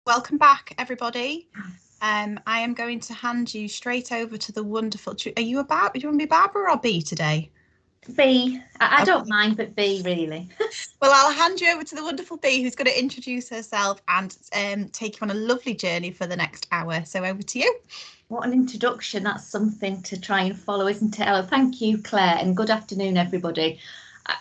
Welcome back, everybody. I am going to hand you straight over to the wonderful. Are you about? Do you want to be Barbara or B today? B. I don't mind, but B really. Well, I'll hand you over to the wonderful B, who's going to introduce herself and take you on a lovely journey for the next hour. So over to you. What an introduction. That's something to try and follow, isn't it? Oh, thank you, Claire, and good afternoon, everybody.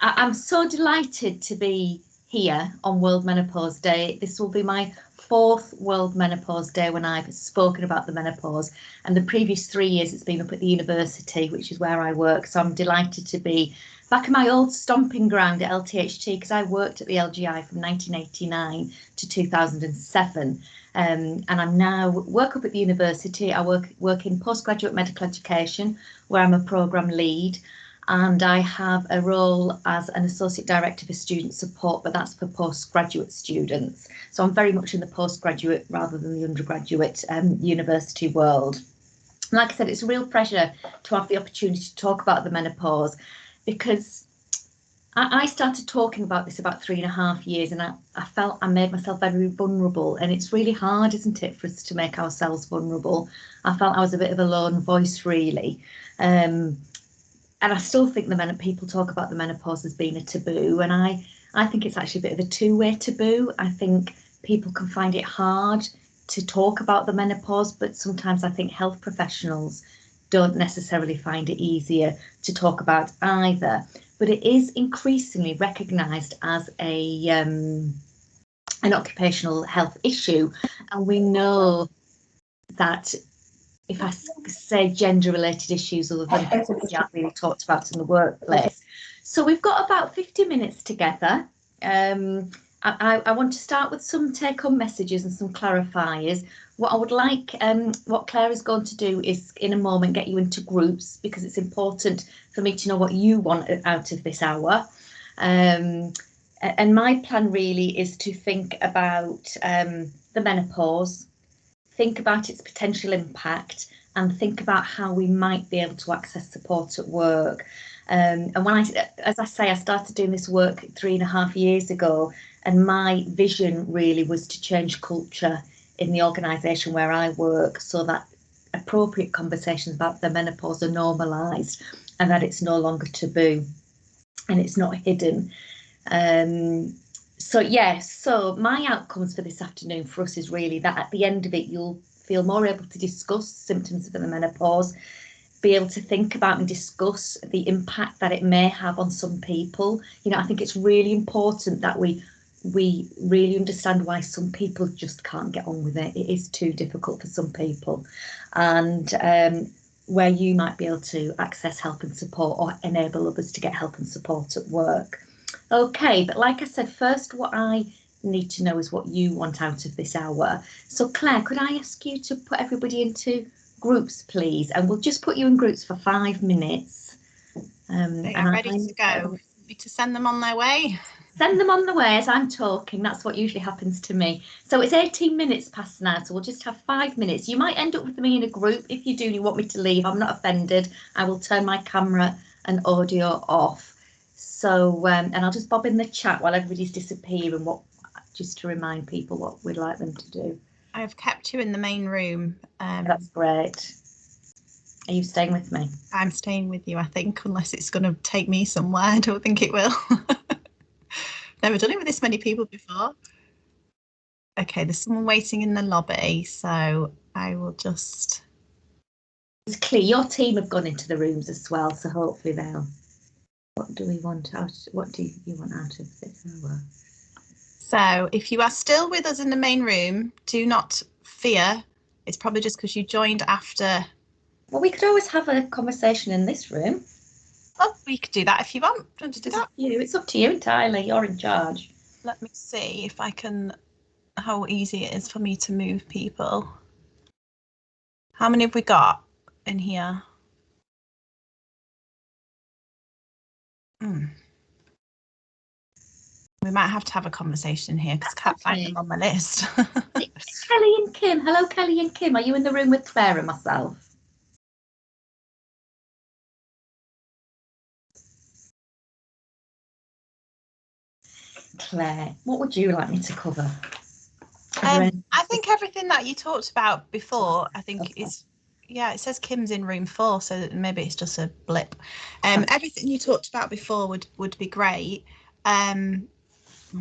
I'm so delighted to be here on World Menopause Day. This will be my 4th World Menopause Day when I've spoken about the menopause, and the previous 3 years it's been up at the university, which is where I work. So I'm delighted to be back in my old stomping ground at LTHT, because I worked at the LGI from 1989 to 2007. And I'm now work up at the university. I work in postgraduate medical education, where I'm a programme lead, and I have a role as an associate director for student support, but that's for postgraduate students. So I'm very much in the postgraduate rather than the undergraduate university world. Like I said, it's a real pleasure to have the opportunity to talk about the menopause, because I started talking about this about 3.5 years, and I felt I made myself very vulnerable, and it's really hard, isn't it, for us to make ourselves vulnerable. I felt I was a bit of a lone voice, really. And I still think people talk about the menopause as being a taboo, and I think it's actually a bit of a two-way taboo. I think people can find it hard to talk about the menopause, but sometimes I think health professionals don't necessarily find it easier to talk about either. But it is increasingly recognised as an occupational health issue, and we know that if I say gender-related issues, other than things aren't really talked about in the workplace. So we've got about 50 minutes together. I want to start with some take-home messages and some clarifiers. What I would like, what Claire is going to do is in a moment get you into groups, because it's important for me to know what you want out of this hour. And my plan really is to think about the menopause, think about its potential impact, and think about how we might be able to access support at work. And as I say, I started doing this work 3.5 years ago, and my vision really was to change culture in the organisation where I work, so that appropriate conversations about the menopause are normalised, and that it's no longer taboo and it's not hidden. So my outcomes for this afternoon for us is really that at the end of it, you'll feel more able to discuss symptoms of the menopause, be able to think about and discuss the impact that it may have on some people. You know, I think it's really important that we really understand why some people just can't get on with it. It is too difficult for some people, and where you might be able to access help and support or enable others to get help and support at work. Okay, but like I said, first what I need to know is what you want out of this hour. So Claire, could I ask you to put everybody into groups, please? And we'll just put you in groups for 5 minutes. They are ready to go. To send them on their way. Send them on the way as I'm talking. That's what usually happens to me. So it's 18 minutes past now, so we'll just have 5 minutes. You might end up with me in a group. If you do and you want me to leave, I'm not offended. I will turn my camera and audio off. So, and I'll just bob in the chat while everybody's disappearing, just to remind people what we'd like them to do. I've kept you in the main room. That's great. Are you staying with me? I'm staying with you, I think, unless it's going to take me somewhere. I don't think it will. Never done it with this many people before. Okay, there's someone waiting in the lobby, so I will just... It's clear your team have gone into the rooms as well, so hopefully they'll... What do you want out of this hour? So if you are still with us in the main room, do not fear. It's probably just because you joined after. Well, we could always have a conversation in this room. Oh, we could do that if you want. Do you want to do that? It's up to you entirely. You're in charge. Let me see if I can, how easy it is for me to move people. How many have we got in here? We might have to have a conversation here because I can't find them on my list. Kelly and Kim. Hello, Kelly and Kim. Are you in the room with Claire and myself? Claire, what would you like me to cover? I think everything that you talked about before, I think Okay. is, yeah, it says Kim's in room 4, so maybe it's just a blip. Everything you talked about before would be great. I'm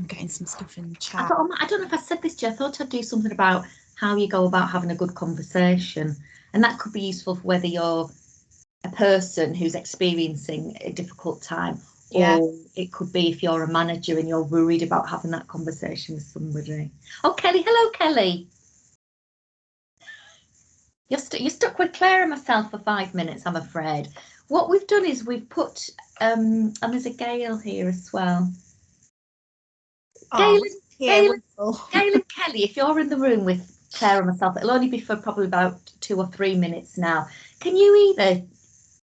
getting some stuff in the chat. I don't know if I said this to you. I thought I'd do something about how you go about having a good conversation, and that could be useful for whether you're a person who's experiencing a difficult time, Yeah. or it could be if you're a manager and you're worried about having that conversation with somebody. Oh, Kelly, hello, Kelly. You're stuck with Claire and myself for 5 minutes, I'm afraid. What we've done is we've put, and there's a Gail here as well. Oh, Gail and Kelly, if you're in the room with Claire and myself, it'll only be for probably about 2 or 3 minutes now. Can you either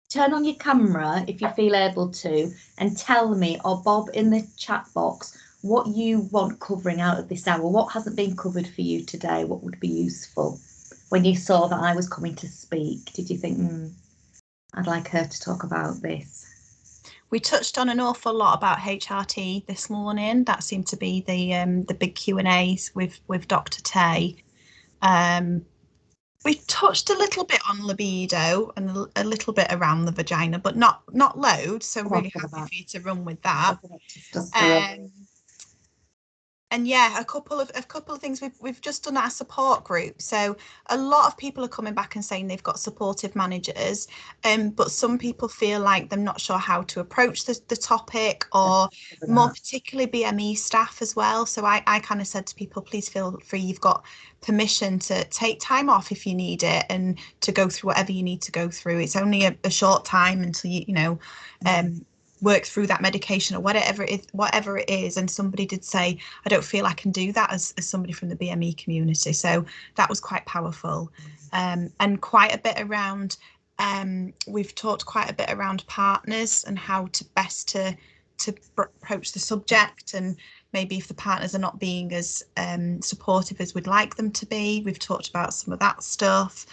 turn on your camera if you feel able to and tell me, or Bob in the chat box, what you want covering out of this hour? What hasn't been covered for you today? What would be useful? When you saw that I was coming to speak, did you think, I'd like her to talk about this? We touched on an awful lot about HRT this morning. That seemed to be the big Q&As with Dr. Tay. We touched a little bit on libido and a little bit around the vagina, but not loads. So really happy for you to run with that. And yeah, a couple of things. We've just done our support group. So a lot of people are coming back and saying they've got supportive managers, but some people feel like they're not sure how to approach the topic, or more particularly BME staff as well. So I kind of said to people, please feel free. You've got permission to take time off if you need it, and to go through whatever you need to go through. It's only a short time until you work through that medication or whatever it is. And somebody did say, I don't feel I can do that as somebody from the BME community. So that was quite powerful. And quite a bit around, we've talked quite a bit around partners and how to best to approach the subject, and maybe if the partners are not being as supportive as we'd like them to be. We've talked about some of that stuff.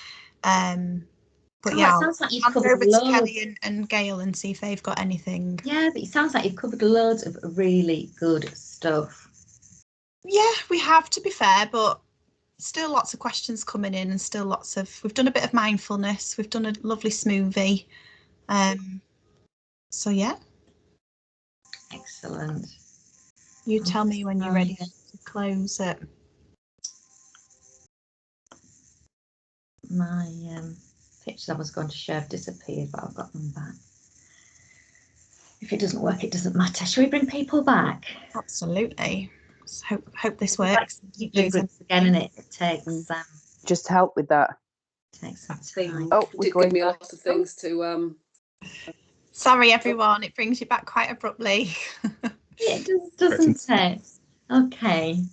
But yeah, it sounds like you've I'll covered hand over loads. to Kelly and Gail and see if they've got anything. Yeah, but it sounds like you've covered loads of really good stuff. Yeah, we have, to be fair, but still lots of questions coming in, and still lots of, we've done a bit of mindfulness, we've done a lovely smoothie. So yeah. Excellent. You tell me when you're ready to close it. My pictures I was going to share have disappeared, but I've got them back. If it doesn't work, it doesn't matter. Shall we bring people back? Absolutely. Hope this works. You do groups again, and it takes just help with that. Takes some time. Oh, did give me lots of things to Sorry everyone, it brings you back quite abruptly. Yeah, it doesn't it? Okay.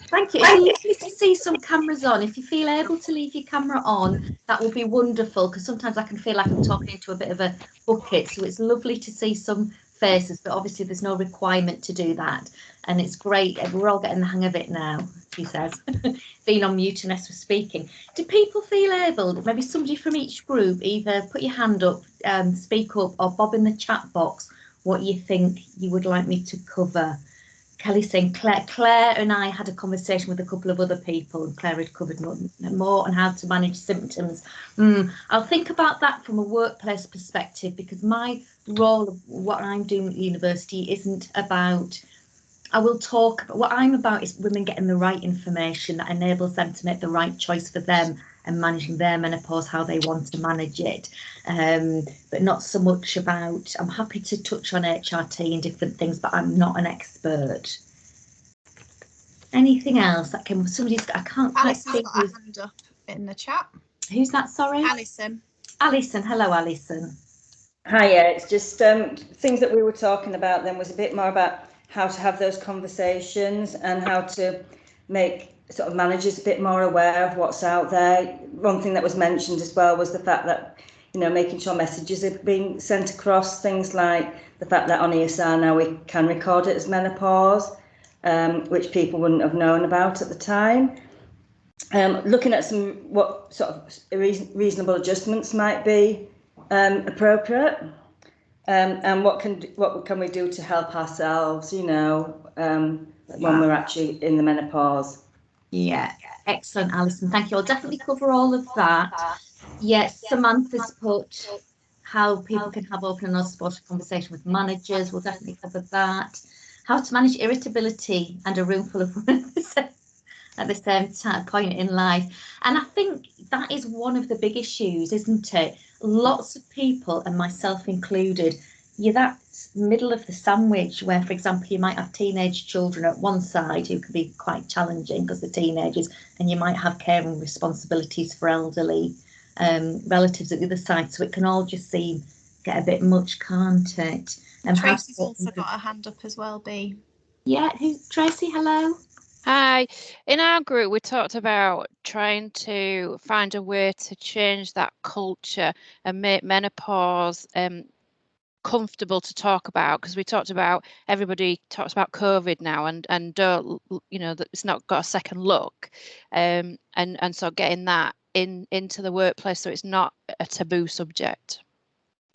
Thank you. It's lovely to see some cameras on. If you feel able to leave your camera on, that will be wonderful, because sometimes I can feel like I'm talking into a bit of a bucket. So it's lovely to see some faces, but obviously there's no requirement to do that. And it's great. We're all getting the hang of it now, she says, being on mute unless we're speaking. Do people feel able, maybe somebody from each group, either put your hand up, speak up, or Bob in the chat box, what you think you would like me to cover? Kelly saying Claire and I had a conversation with a couple of other people, and Claire had covered more on how to manage symptoms. I'll think about that from a workplace perspective, because my role of what I'm doing at the university isn't about, I will talk, what I'm about is women getting the right information that enables them to make the right choice for them and managing their menopause how they want to manage it, but not so much about, I'm happy to touch on HRT and different things, but I'm not an expert. Anything else that can, somebody's, I can't quite see got a hand up in the chat. Who's that, sorry? Alison. Alison, hello Alison. Hiya, it's just things that we were talking about then was a bit more about how to have those conversations and how to make sort of managers a bit more aware of what's out there. One thing that was mentioned as well was the fact that, making sure messages are being sent across, things like the fact that on ESR now we can record it as menopause, which people wouldn't have known about at the time. Looking at what sort of reasonable adjustments might be appropriate, and what can we do to help ourselves, when we're actually in the menopause. Yeah, excellent, Alison. Thank you. I'll definitely cover all of that. Yes, Samantha's put how people can have open and unsupported conversation with managers. We'll definitely cover that. How to manage irritability and a room full of women at the same point in life. And I think that is one of the big issues, isn't it? Lots of people, and myself included, you're that middle of the sandwich where, for example, you might have teenage children at one side who can be quite challenging because they're teenagers, and you might have caring responsibilities for elderly relatives at the other side. So it can all just get a bit much, can't it? And Tracy's also got her hand up as well, B. Yeah, who's Tracy? Hello. Hi. In our group, we talked about trying to find a way to change that culture and make menopause comfortable to talk about, because we talked about, everybody talks about COVID now and don't, you know, that it's not got a second look, and so getting that into the workplace so it's not a taboo subject.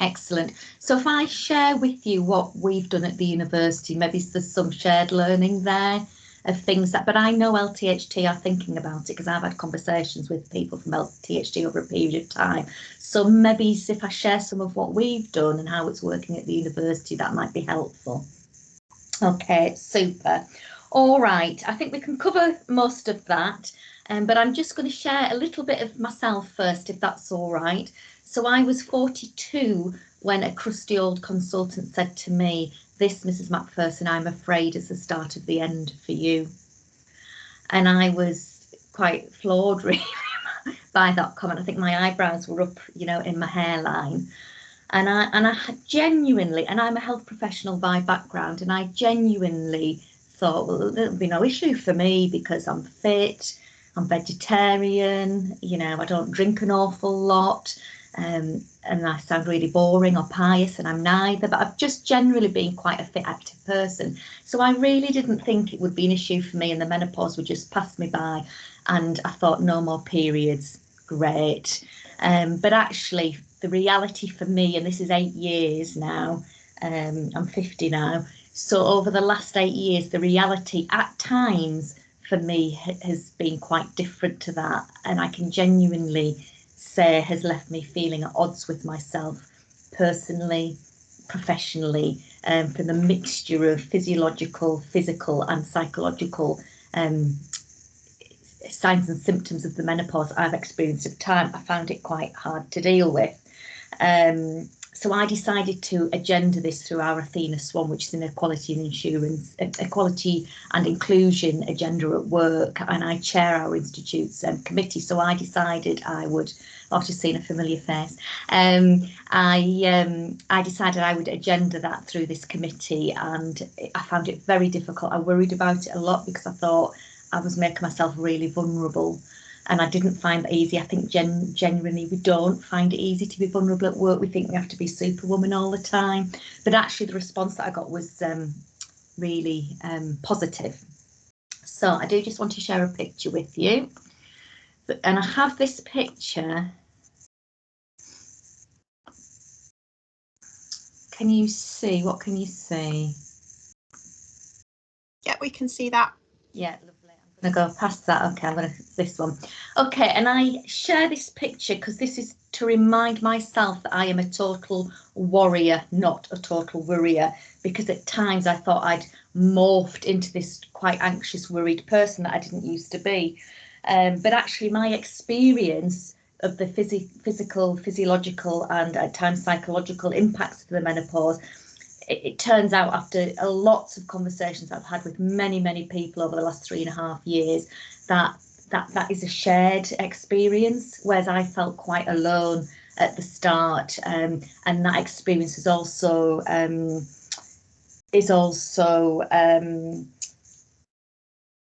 Excellent. So if I share with you what we've done at the university, maybe there's some shared learning there of things that, but I know LTHT are thinking about it because I've had conversations with people from LTHT over a period of time. So maybe if I share some of what we've done and how it's working at the university, that might be helpful. Okay, super. All right, I think we can cover most of that, but I'm just going to share a little bit of myself first, if that's all right. So I was 42 when a crusty old consultant said to me, "This, Mrs. MacPherson, I'm afraid is the start of the end for you." And I was quite floored really by that comment. I think my eyebrows were up, you know, in my hairline. And I genuinely, and I'm a health professional by background, and I genuinely thought, well, there'll be no issue for me because I'm fit, I'm vegetarian, you know, I don't drink an awful lot, and I sound really boring or pious, and I'm neither, but I've just generally been quite a fit, active person. So I really didn't think it would be an issue for me, and the menopause would just pass me by. And I thought, no more periods, great. But actually, the reality for me, and this is 8 years now, I'm 50 now, so over the last 8 years, the reality at times for me has been quite different to that, and I can genuinely say has left me feeling at odds with myself personally, professionally, from the mixture of physiological, physical and psychological signs and symptoms of the menopause I've experienced at time. I found it quite hard to deal with. So I decided to agenda this through our Athena Swan, which is an equality and inclusion agenda at work, and I chair our institute's committee. So I decided I would, after seeing a familiar face, I decided I would agenda that through this committee, and I found it very difficult. I worried about it a lot because I thought I was making myself really vulnerable, and I didn't find that easy. I think genuinely we don't find it easy to be vulnerable at work. We think we have to be superwoman all the time, but actually the response that I got was really positive. So I do just want to share a picture with you, and I have this picture. Can you see? What can you see? Yeah, we can see that. Yeah, lovely. I'm going to go past that. Okay, I'm going to this one. Okay, and I share this picture because this is to remind myself that I am a total warrior, not a total worrier, because at times I thought I'd morphed into this quite anxious, worried person that I didn't used to be. But actually my experience of the physical, physiological and at times psychological impacts of the menopause, it turns out after lots of conversations I've had with many people over the last 3.5 years that is a shared experience, whereas I felt quite alone at the start, and that experience is also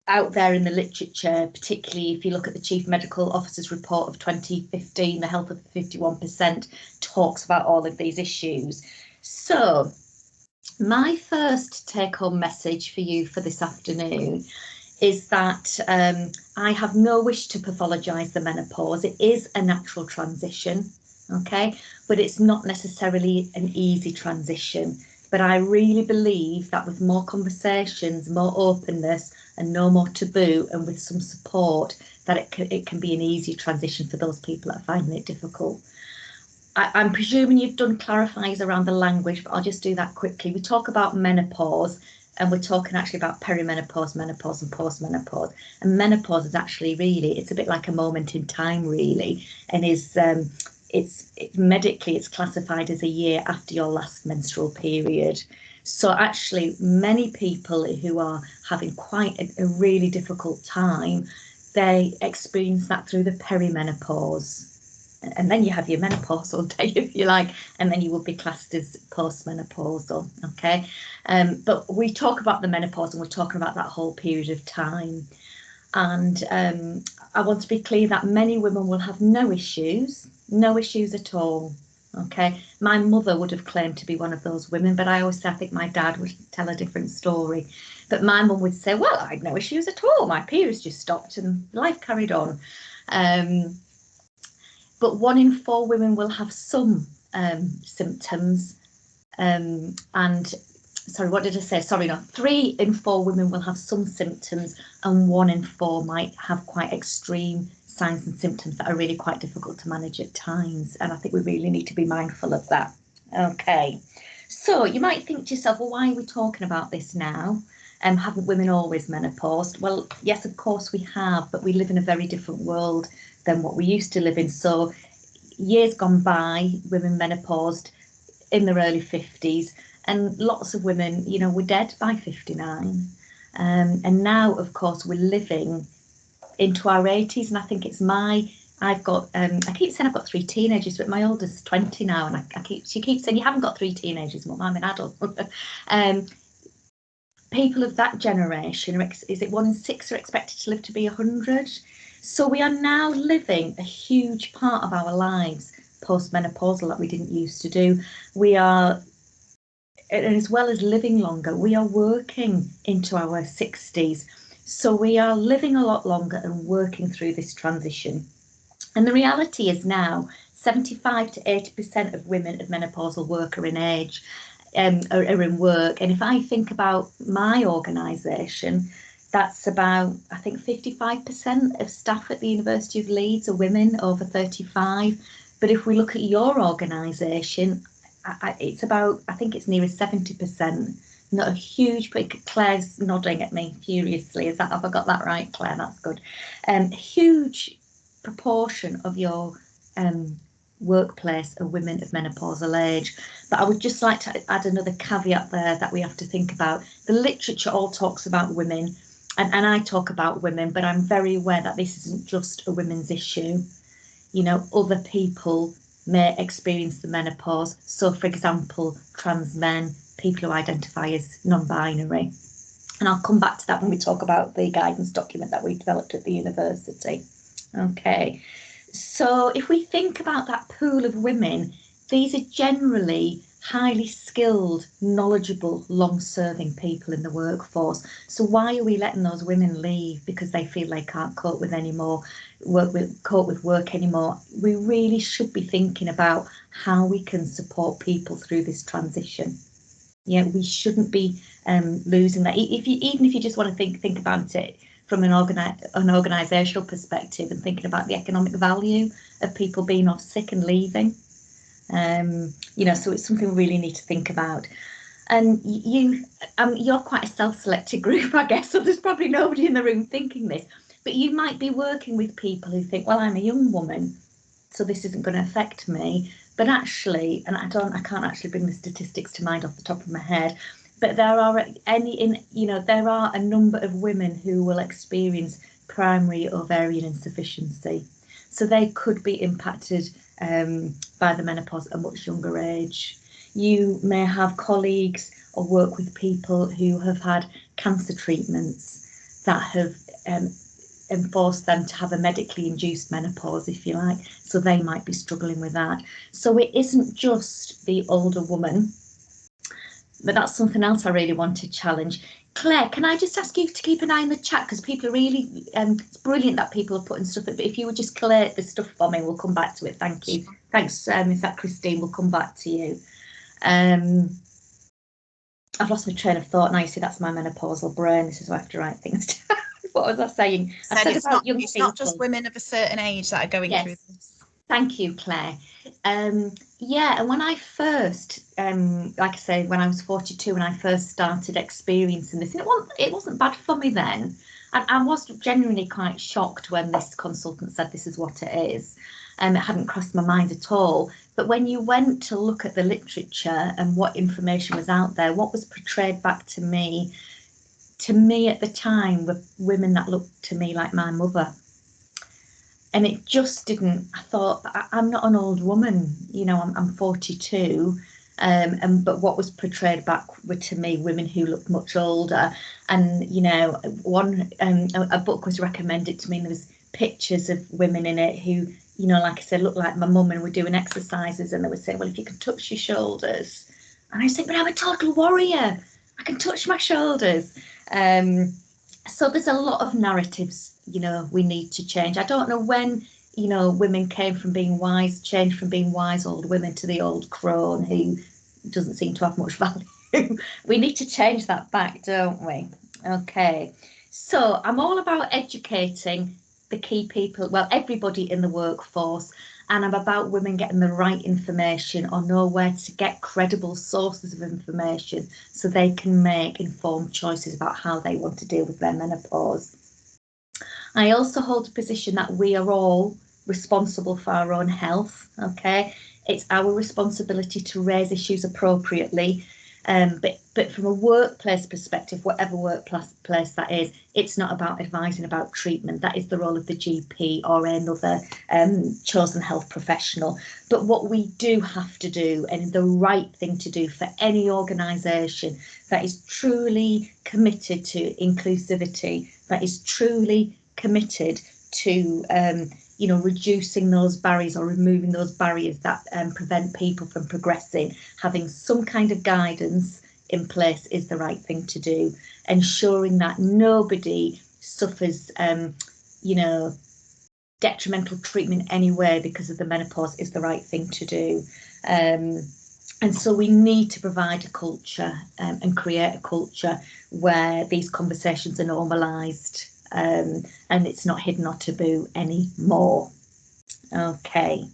out there in the literature, particularly if you look at the Chief Medical Officer's report of 2015, the health of 51% talks about all of these issues. So my first take-home message for you for this afternoon is that I have no wish to pathologise the menopause. It is a natural transition, okay, but it's not necessarily an easy transition. But I really believe that with more conversations, more openness, and no more taboo, and with some support, that it can be an easy transition for those people that are finding it difficult. I'm presuming you've done clarifiers around the language, but I'll just do that quickly. We talk about menopause, and we're talking actually about perimenopause, menopause, and postmenopause. And menopause is actually really, it's a bit like a moment in time, really, and is it's medically it's classified as a year after your last menstrual period. So actually, many people who are having quite a really difficult time, they experience that through the perimenopause. And then you have your menopausal day, if you like, and then you will be classed as postmenopausal, okay? But we talk about the menopause, and we're talking about that whole period of time. And I want to be clear that many women will have no issues at all, okay? My mother would have claimed to be one of those women, but I always say I think my dad would tell a different story. But my mum would say, well, I had no issues at all. My periods just stopped and life carried on. But 1 in 4 women will have some symptoms. And sorry, what did I say? Sorry, no, 3 in 4 women will have some symptoms, and 1 in 4 might have quite extreme signs and symptoms that are really quite difficult to manage at times. And I think we really need to be mindful of that. Okay, so you might think to yourself, well, why are we talking about this now? Haven't women always menopaused? Well, yes, of course we have, but we live in a very different world than what we used to live in. So years gone by, women menopaused in their early 50s, and lots of women, you know, were dead by 59. And now, of course, we're living into our 80s, and I think it's I've got, I keep saying I've got 3 teenagers, but my oldest is 20 now, and she keeps saying, you haven't got 3 teenagers, Mum, I'm an adult. People of that generation, is it 1 in 6 are expected to live to be 100? So we are now living a huge part of our lives postmenopausal that we didn't used to do. We are, and as well as living longer, we are working into our 60s. So we are living a lot longer and working through this transition. And the reality is now 75 to 80% of women of menopausal work are in age, are in work. And if I think about my organisation, that's about, I think 55% of staff at the University of Leeds are women over 35. But if we look at your organisation, it's about, I think it's nearer 70%. Not a huge, but Claire's nodding at me furiously. Have I got that right, Claire? That's good. Huge proportion of your workplace are women of menopausal age. But I would just like to add another caveat there that we have to think about. The literature all talks about women, and I talk about women, but I'm very aware that this isn't just a women's issue. You know, other people may experience the menopause. So, for example, trans men, people who identify as non-binary. And I'll come back to that when we talk about the guidance document that we developed at the university. Okay, so if we think about that pool of women, these are generally highly skilled, knowledgeable, long-serving people in the workforce. So why are we letting those women leave? Because they feel they can't cope with work anymore. We really should be thinking about how we can support people through this transition. Yeah, we shouldn't be losing that. Even if you just want to think about it from an organisational perspective and thinking about the economic value of people being off sick and leaving. You know, so it's something we really need to think about. And you're quite a self-selected group, I guess, so there's probably nobody in the room thinking this, but you might be working with people who think, well, I'm a young woman, so this isn't going to affect me. But actually, and I can't actually bring the statistics to mind off the top of my head, but there are a number of women who will experience primary ovarian insufficiency, so they could be impacted by the menopause at a much younger age. You may have colleagues or work with people who have had cancer treatments that have enforced them to have a medically induced menopause, if you like, so they might be struggling with that. So it isn't just the older woman, but that's something else I really want to challenge. Claire, can I just ask you to keep an eye on the chat, because people are really, it's brilliant that people are putting stuff in, but if you would just collate the stuff for me, we'll come back to it. Thank you. Thanks, in fact, Christine, we'll come back to you. I've lost my train of thought now. You see, that's my menopausal brain. This is why I have to write things down. What was I saying? I said it's about not, young it's people. not just women of a certain age that are going through this. Thank you, Claire. Yeah, and when I first, like I say, when I was 42, when I first started experiencing this, and it wasn't bad for me then. I was genuinely quite shocked when this consultant said this is what it is. It hadn't crossed my mind at all. But when you went to look at the literature and what information was out there, what was portrayed back to me at the time were women that looked to me like my mother. And it just didn't. I thought, I'm not an old woman, you know, I'm 42. But what was portrayed back were to me women who looked much older. And, you know, a book was recommended to me, and there was pictures of women in it who, you know, like I said, looked like my mum, and were doing exercises, and they would say, well, if you can touch your shoulders. And I was thinking, but I'm a total warrior. I can touch my shoulders. So there's a lot of narratives, you know, we need to change. I don't know when, you know, women came from being wise, changed from being wise old women to the old crone who doesn't seem to have much value. We need to change that back, don't we? Okay, so I'm all about educating the key people, well, everybody in the workforce, and I'm about women getting the right information or know where to get credible sources of information so they can make informed choices about how they want to deal with their menopause. I also hold a position that we are all responsible for our own health, okay? It's our responsibility to raise issues appropriately, but from a workplace perspective, whatever workplace that is, it's not about advising about treatment. That is the role of the GP or another chosen health professional. But what we do have to do, and the right thing to do for any organisation that is truly committed to inclusivity, that is truly committed to you know, reducing those barriers or removing those barriers that prevent people from progressing, having some kind of guidance in place is the right thing to do. Ensuring that nobody suffers, you know, detrimental treatment anywhere because of the menopause is the right thing to do. And so we need to provide a culture and create a culture where these conversations are normalised. And it's not hidden or taboo anymore. Okay.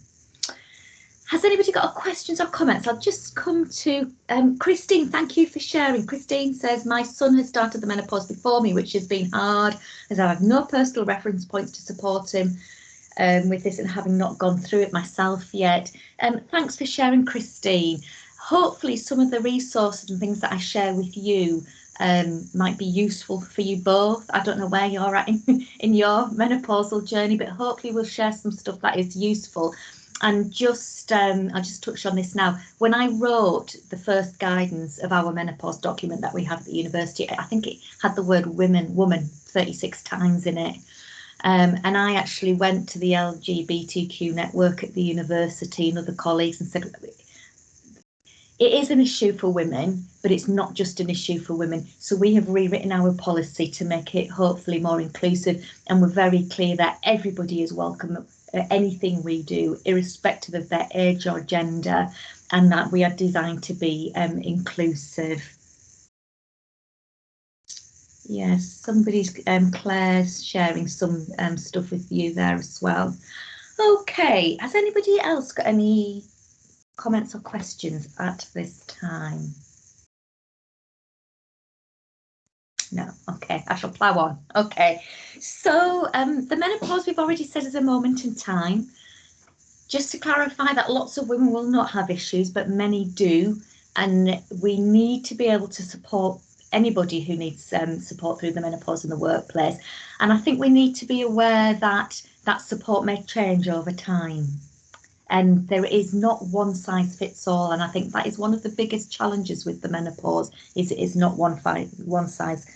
Has anybody got questions or comments? I'll just come to Christine. Thank you for sharing. Christine says, my son has started the menopause before me, which has been hard, as I have no personal reference points to support him with this and having not gone through it myself yet. Thanks for sharing, Christine. Hopefully some of the resources and things that I share with you might be useful for you both. I don't know where you're at in your menopausal journey, but hopefully we'll share some stuff that is useful. And just I'll just touch on this now. When I wrote the first guidance of our menopause document that we had at the university, I think it had the word woman 36 times in it. And I actually went to the LGBTQ network at the university and other colleagues and said, it is an issue for women, but it's not just an issue for women. So we have rewritten our policy to make it hopefully more inclusive. And we're very clear that everybody is welcome at anything we do, irrespective of their age or gender, and that we are designed to be inclusive. Yes, somebody's, Claire's sharing some stuff with you there as well. Okay, has anybody else got any comments or questions at this time? No, okay, I shall plough on. Okay, so the menopause we've already said is a moment in time. Just to clarify that lots of women will not have issues, but many do, and we need to be able to support anybody who needs support through the menopause in the workplace. And I think we need to be aware that that support may change over time. And there is not one size fits all. And I think that is one of the biggest challenges with the menopause, is it is not one size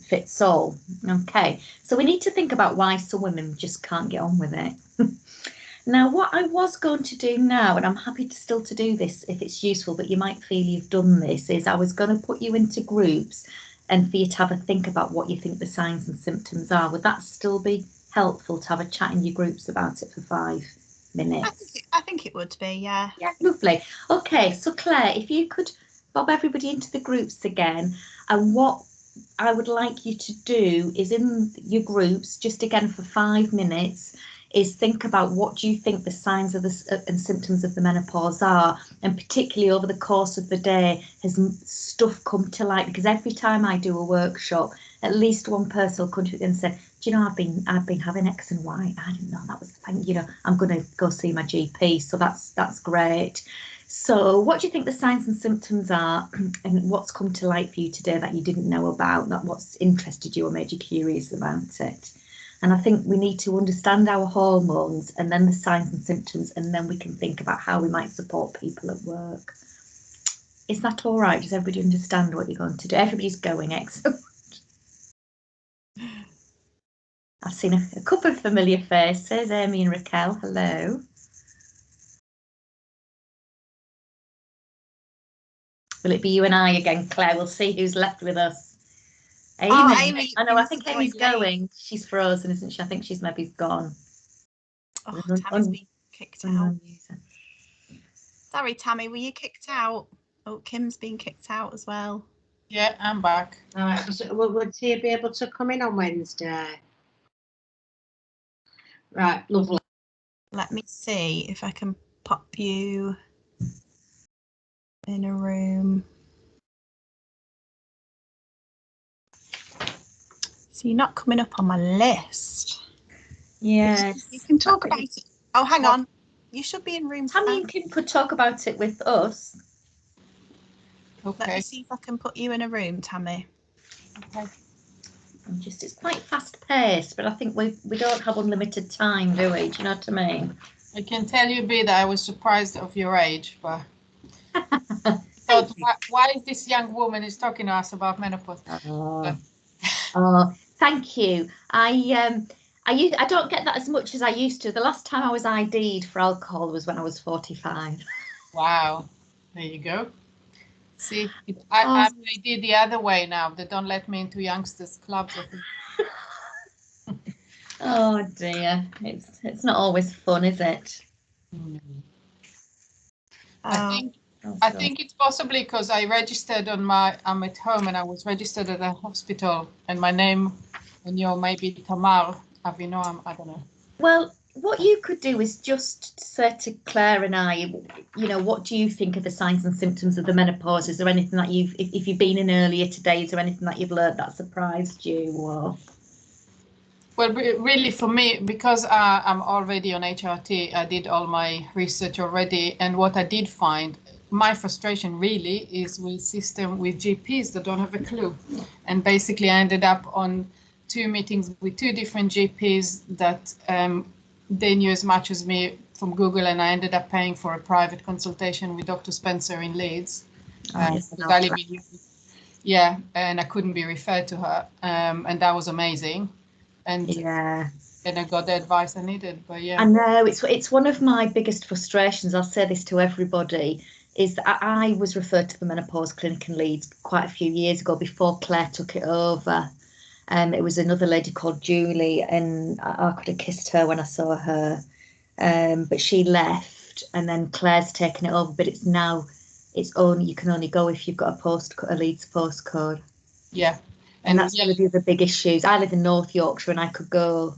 fits all. Okay, so we need to think about why some women just can't get on with it. Now, what I was going to do now, and I'm happy to still to do this if it's useful, but you might feel you've done this, is I was going to put you into groups and for you to have a think about what you think the signs and symptoms are. Would that still be helpful to have a chat in your groups about it for 5 minutes? I think it would be, yeah. Yeah, lovely. Okay, so Claire, if you could bob everybody into the groups again, and what I would like you to do is in your groups, just again for 5 minutes, is think about what do you think the signs of and symptoms of the menopause are, and particularly over the course of the day has stuff come to light, because every time I do a workshop, at least one person will come to me and say, do you know, I've been having X and Y. I didn't know that was the thing. You know, I'm going to go see my GP. So that's great. So what do you think the signs and symptoms are, and what's come to light for you today that you didn't know about, that what's interested you or made you curious about it? And I think we need to understand our hormones and then the signs and symptoms, and then we can think about how we might support people at work. Is that all right? Does everybody understand what you're going to do? Everybody's going, excellent. I've seen a couple of familiar faces, Amy and Raquel, hello. Will it be you and I again, Claire? We'll see who's left with us. Amy. Oh, Amy. I know, I think Amy's going. She's frozen, isn't she? I think she's maybe gone. Oh, Tammy's been kicked out. Sorry, Tammy, were you kicked out? Oh, Kim's been kicked out as well. Yeah, I'm back. All right, so would he be able to come in on Wednesday? Right, lovely. Let me see if I can pop you in a room. So you're not coming up on my list. Yes. You can talk about it. Oh, hang on. You should be in room 5. Tammy and Kim could talk about it with us. Let me see if I can put you in a room, Tammy. Okay. It's quite fast paced, but I think we don't have unlimited time, do we? Do you know what I mean? I can tell you, B, that I was surprised of your age, but thought, why is this young woman is talking to us about menopause? Oh, thank you. I don't get that as much as I used to. The last time I was ID'd for alcohol was when I was 45. Wow, there you go. See, I'm ID'd the other way now. They don't let me into youngsters clubs. Oh dear, it's not always fun, is it? I think it's possibly because I registered on I'm at home and I was registered at a hospital, and my name and your maybe Tamar Avinoam, I don't know. Well, what you could do is just say to Claire and I, you know, what do you think of the signs and symptoms of the menopause? Is there anything that if you've been in earlier today, is there anything that you've learned that surprised you? Or? Well, really for me, because I'm already on HRT, I did all my research already. And what I did find, my frustration really is with GPs that don't have a clue. And basically I ended up on 2 meetings with 2 different GPs that they knew as much as me from Google, and I ended up paying for a private consultation with Dr. Spencer in Leeds. Yeah, and I couldn't be referred to her, and that was amazing. And yeah, and I got the advice I needed. But yeah, I know it's one of my biggest frustrations. I'll say this to everybody, is that I was referred to the menopause clinic in Leeds quite a few years ago before Claire took it over. It was another lady called Julie, and I could have kissed her when I saw her, but she left, and then Claire's taken it over. But it's only you can only go if you've got a Leeds postcode. Yeah, and that's one of the other big issues. I live in North Yorkshire, and I could go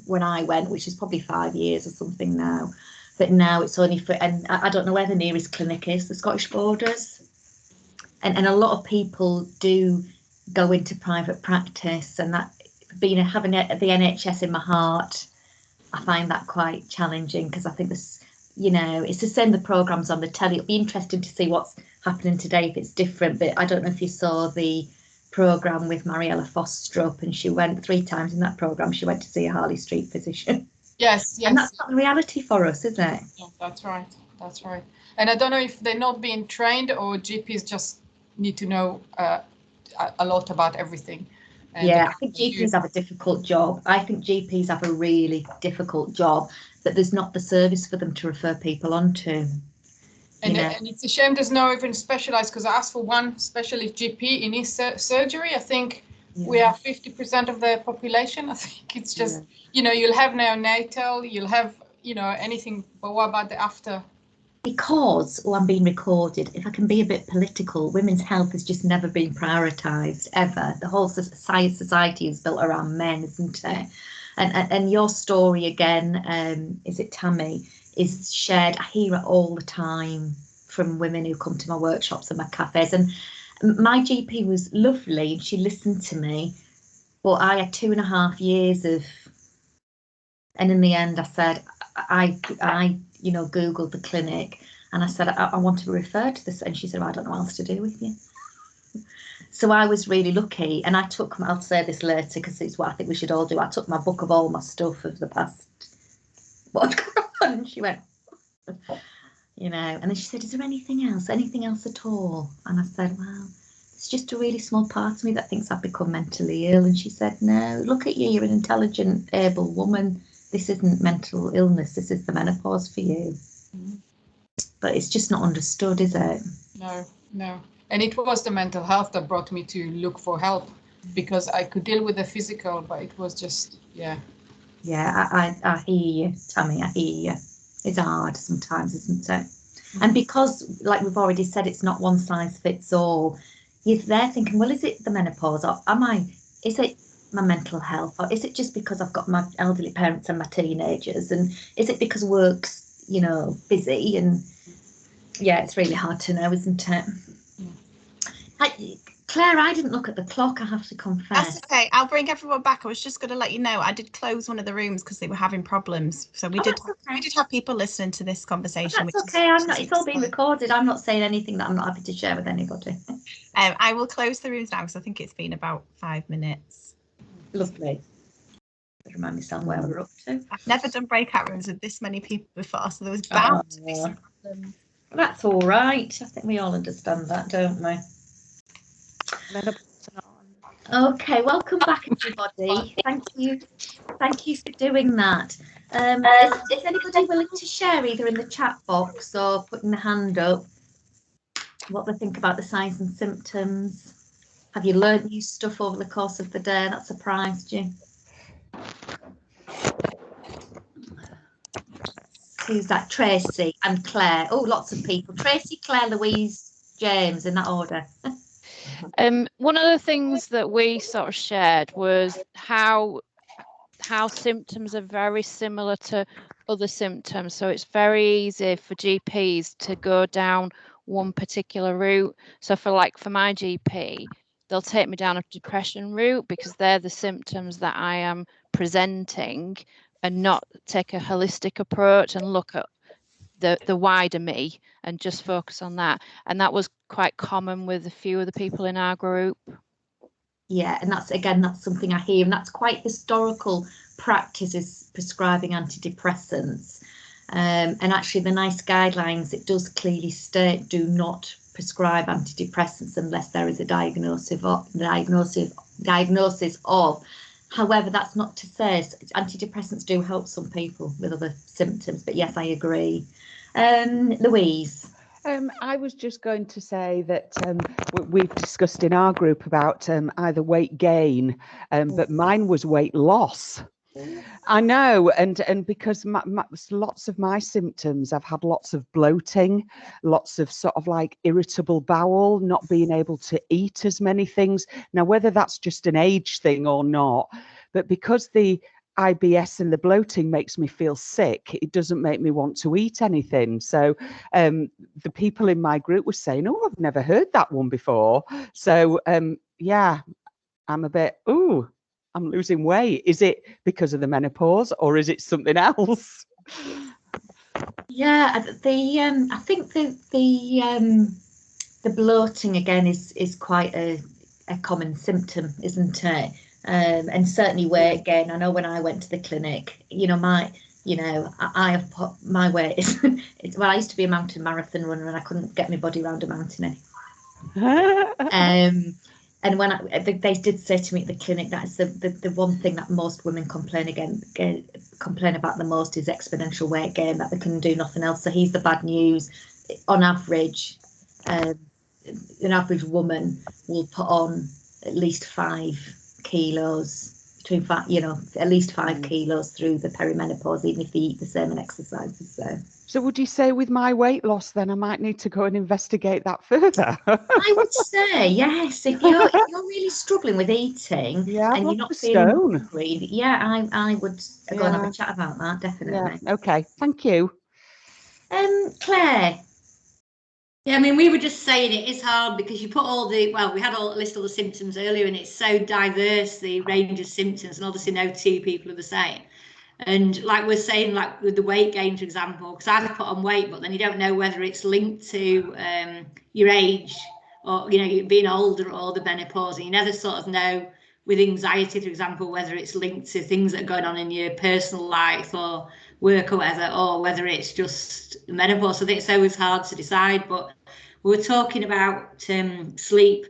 when I went, which is probably 5 years or something now. But now it's only for, and I don't know where the nearest clinic is, the Scottish Borders, and a lot of people do go into private practice, and that having the NHS in my heart, I find that quite challenging, because I think this, you know, it's the same, the programmes on the telly. It'll be interesting to see what's happening today if it's different, but I don't know if you saw the programme with Mariella Fostrup, and she went 3 times in that programme, she went to see a Harley Street physician. Yes. And that's not the reality for us, is it? Yeah, that's right. And I don't know if they're not being trained, or GPs just need to know a lot about everything. And yeah, I think GPs have a difficult job. I think GPs have a really difficult job, that there's not the service for them to refer people onto. And it's a shame there's no even specialised, because I asked for one specialist GP in his surgery. I think we are 50% of the population. I think it's just, you know, you'll have neonatal, you'll have, you know, anything, but what about the after because, oh, I'm being recorded, if I can be a bit political, women's health has just never been prioritised, ever. The whole society is built around men, isn't it? And your story again, is it Tammy, is shared, I hear it all the time from women who come to my workshops and my cafes. And my GP was lovely and she listened to me, but I had 2.5 years of, and in the end I said, I Googled the clinic and I said, I want to be referred to this. And she said, well, I don't know what else to do with you. So I was really lucky, and I took, I'll say this later because it's what I think we should all do. I took my book of all my stuff of the past, and she went, and then she said, is there anything else at all? And I said, well, it's just a really small part of me that thinks I've become mentally ill. And she said, no, look at you, you're an intelligent, able woman. This isn't mental illness, this is the menopause for you. But it's just not understood, is it? No. And it was the mental health that brought me to look for help, because I could deal with the physical, but it was just, yeah. Yeah, I hear you, Tammy, I hear you. It's hard sometimes, isn't it? And because, like we've already said, it's not one size fits all, you're there thinking, well, is it the menopause, or is it my mental health, or is it just because I've got my elderly parents and my teenagers, and is it because work's, busy? And yeah, it's really hard to know, isn't it? Claire, I didn't look at the clock, I have to confess. That's okay. I'll bring everyone back. I was just going to let you know I did close one of the rooms because they were having problems. So we did have people listening to this conversation. That's okay. It's all being recorded. I'm not saying anything that I'm not happy to share with anybody. I will close the rooms now because I think it's been about 5 minutes. Lovely. Remind myself where we're up to. I've never done breakout rooms with this many people before, so there was bound to be some problems. That's all right. I think we all understand that, don't we? Okay, welcome back, everybody. Thank you for doing that. Is anybody willing to share, either in the chat box or putting the hand up, what they think about the signs and symptoms? Have you learned new stuff over the course of the day that surprised you? Who's that? Tracy and Claire. Oh, lots of people. Tracy, Claire, Louise, James, in that order. One of the things that we sort of shared was how symptoms are very similar to other symptoms. So it's very easy for GPs to go down one particular route. So for my GP, they'll take me down a depression route because they're the symptoms that I am presenting, and not take a holistic approach and look at the wider me and just focus on that. And that was quite common with a few of the people in our group. Yeah, and that's something I hear, and that's quite historical practice, is prescribing antidepressants. And actually the NICE guidelines, it does clearly state, do not prescribe antidepressants unless there is a diagnosis of. However, that's not to say antidepressants do help some people with other symptoms, but yes, I agree. Louise. I was just going to say that we've discussed in our group about either weight gain, but mine was weight loss. I know, and because lots of my symptoms, I've had lots of bloating, lots of sort of like irritable bowel, not being able to eat as many things. Now, whether that's just an age thing or not, but because the IBS and the bloating makes me feel sick, it doesn't make me want to eat anything. So the people in my group were saying, oh, I've never heard that one before. So yeah, I'm a bit, ooh, I'm losing weight. Is it because of the menopause, or is it something else? Yeah, I think the bloating again is quite a common symptom, isn't it? And certainly weight gain. I know when I went to the clinic, I have put my weight. Well, I used to be a mountain marathon runner, and I couldn't get my body around a mountain anymore. And when they did say to me at the clinic, that's the one thing that most women complain about the most is exponential weight gain, that they can do nothing else. So here's the bad news. On average, an average woman will put on at least 5 kilos, at least 5 kilos through the perimenopause, even if they eat the same and exercise the same. So would you say with my weight loss, then I might need to go and investigate that further? I would say yes. If you're really struggling with eating Yeah, I've and you're lost not a feeling stone. hungry, yeah, I would go and have Yeah. a chat about that, definitely. Yeah. Okay. Thank you. Claire. Yeah, I mean, we were just saying it is hard because you put all the, well, we had a list of the symptoms earlier, and it's so diverse, the range of symptoms, and obviously no two people are the same. And like we're saying, like with the weight gain, for example, because I've put on weight, but then you don't know whether it's linked to your age or, you know, you being older or the menopause. And you never sort of know with anxiety, for example, whether it's linked to things that are going on in your personal life or work or whatever, or whether it's just menopause. So I think it's always hard to decide. But we were talking about sleep.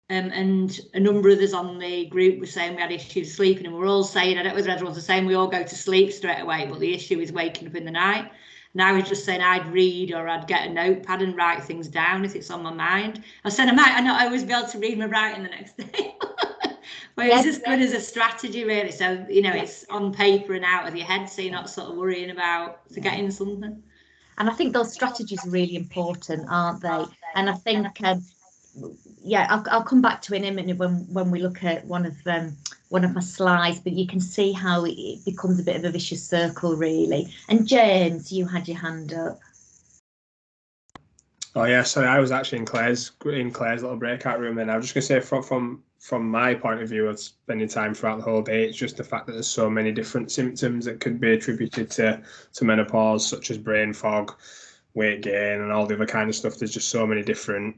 And a number of us on the group were saying we had issues sleeping, and we're all saying, I don't know whether everyone's the same, we all go to sleep straight away, but the issue is waking up in the night. And I was just saying I'd read, or I'd get a notepad and write things down if it's on my mind. I said I might not always be able to read my writing the next day. But it's as good as a strategy, really. So, you know, it's on paper and out of your head, so you're not sort of worrying about forgetting something. And I think those strategies are really important, aren't they? And I think yeah, I'll come back to it in a minute when we look at one of my slides, but you can see how it becomes a bit of a vicious circle, really. And James, you had your hand up. Oh yeah, sorry, I was actually in Claire's little breakout room, and I was just gonna say from my point of view of spending time throughout the whole day, it's just the fact that there's so many different symptoms that could be attributed to menopause, such as brain fog, weight gain, and all the other kind of stuff. There's just so many different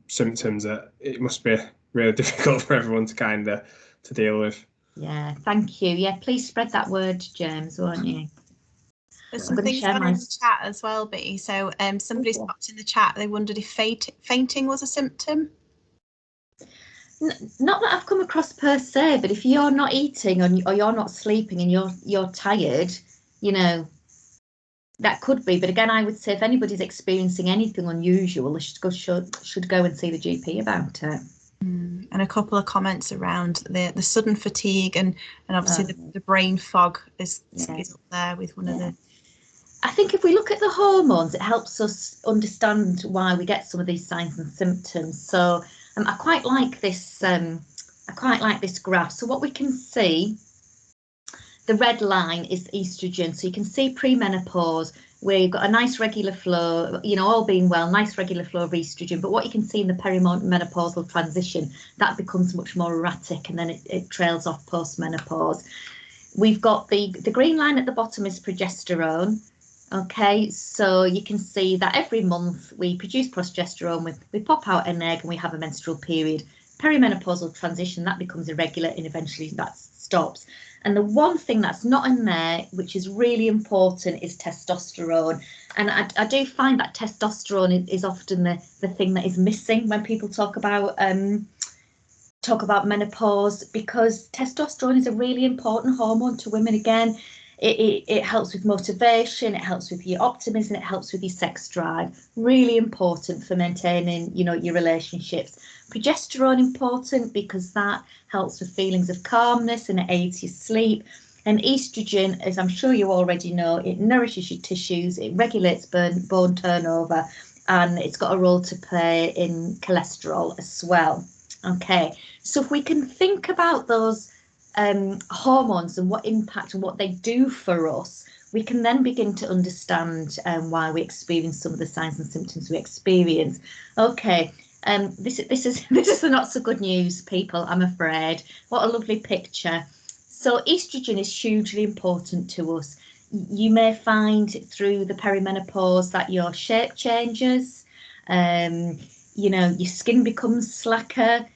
symptoms that it must be really difficult for everyone to kind of to deal with. Yeah, thank you. Yeah, please spread that word, James, won't you? There's some things on in the chat as well, B. So somebody's popped in the chat, they wondered if fainting was a symptom. Not that I've come across per se, but if you're not eating or you're not sleeping and you're tired, you know, that could be. But again, I would say if anybody's experiencing anything unusual, they should go and see the GP about it. And a couple of comments around the sudden fatigue and obviously the brain fog is up there with one of the. I think if we look at the hormones, it helps us understand why we get some of these signs and symptoms. So I quite like this. I quite like this graph. So what we can see, the red line is estrogen. So you can see pre-menopause where you've got a nice regular flow, you know, all being well, nice regular flow of estrogen. But what you can see in the perimenopausal transition, that becomes much more erratic, and then it trails off post-menopause. We've got the green line at the bottom is progesterone. Okay, so you can see that every month we produce progesterone, we pop out an egg and we have a menstrual period. Perimenopausal transition, that becomes irregular and eventually that stops. And the one thing that's not in there, which is really important, is testosterone. And I do find that testosterone is often the thing that is missing when people talk about menopause, because testosterone is a really important hormone to women. Again, it helps with motivation, it helps with your optimism, it helps with your sex drive. Really important for maintaining, you know, your relationships. Progesterone important because that helps with feelings of calmness and it aids your sleep. And estrogen, as I'm sure you already know, it nourishes your tissues, it regulates bone turnover, and it's got a role to play in cholesterol as well. Okay, so if we can think about those hormones and what impact and what they do for us, we can then begin to understand why we experience some of the signs and symptoms we experience. Okay, this is the not so good news, people, I'm afraid. What a lovely picture. So estrogen is hugely important to us. You may find through the perimenopause that your shape changes, you know, your skin becomes slacker,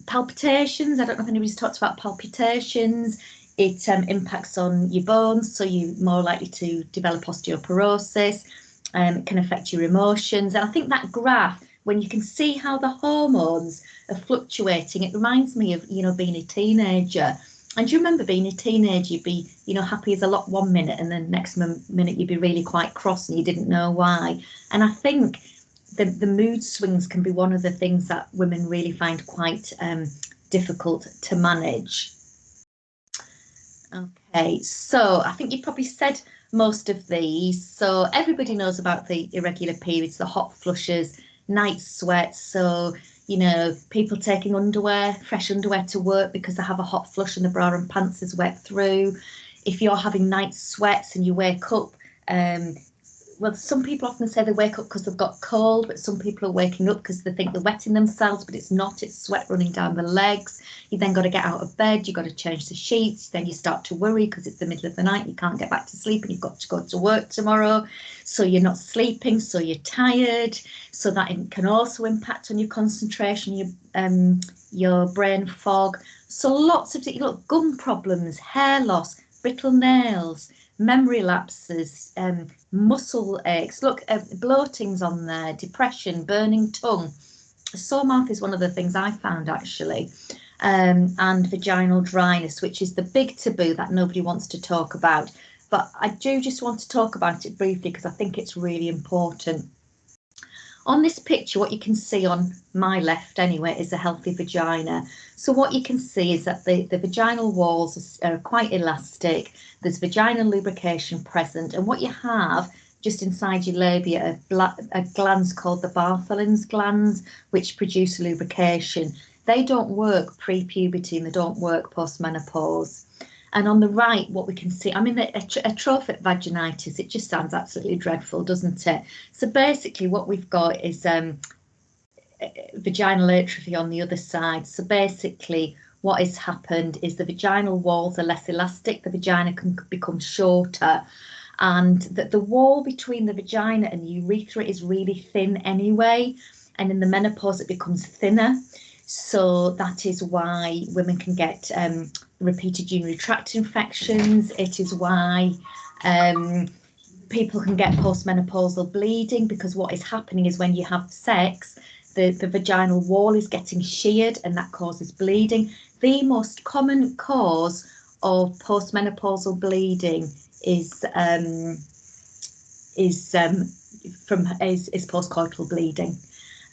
palpitations. I don't know if anybody's talked about palpitations. It impacts on your bones, so you're more likely to develop osteoporosis. It can affect your emotions. And I think that graph, when you can see how the hormones are fluctuating, it reminds me of, you know, being a teenager. And do you remember being a teenager? You'd be, you know, happy as a lot one minute, and then next minute you'd be really quite cross and you didn't know why. And I think the mood swings can be one of the things that women really find quite difficult to manage. Okay, so I think you probably said most of these. So everybody knows about the irregular periods, the hot flushes, night sweats. So, you know, people taking underwear, fresh underwear to work because they have a hot flush and the bra and pants is wet through. If you're having night sweats and you wake up, well, some people often say they wake up because they've got cold, but some people are waking up because they think they're wetting themselves, but it's not, it's sweat running down the legs. You then got to get out of bed, you've got to change the sheets, then you start to worry because it's the middle of the night, you can't get back to sleep and you've got to go to work tomorrow. So you're not sleeping, so you're tired. So that can also impact on your concentration, your brain fog. So lots of, look, gum problems, hair loss, brittle nails, memory lapses, muscle aches, look, bloating's on there, depression, burning tongue. Sore mouth is one of the things I found actually, and vaginal dryness, which is the big taboo that nobody wants to talk about. But I do just want to talk about it briefly because I think it's really important. On this picture, what you can see on my left anyway is a healthy vagina. So what you can see is that the vaginal walls are quite elastic. There's vaginal lubrication present. And what you have just inside your labia are glands called the Bartholin's glands, which produce lubrication. They don't work pre-puberty and they don't work post-menopause. And on the right, what we can see, I mean, atrophic vaginitis, it just sounds absolutely dreadful, doesn't it? So basically what we've got is vaginal atrophy on the other side. So basically what has happened is the vaginal walls are less elastic, the vagina can become shorter, and that the wall between the vagina and the urethra is really thin anyway. And in the menopause, it becomes thinner. So that is why women can get repeated urinary tract infections. It is why people can get postmenopausal bleeding, because what is happening is when you have sex, the vaginal wall is getting sheared and that causes bleeding. The most common cause of postmenopausal bleeding is postcoital bleeding.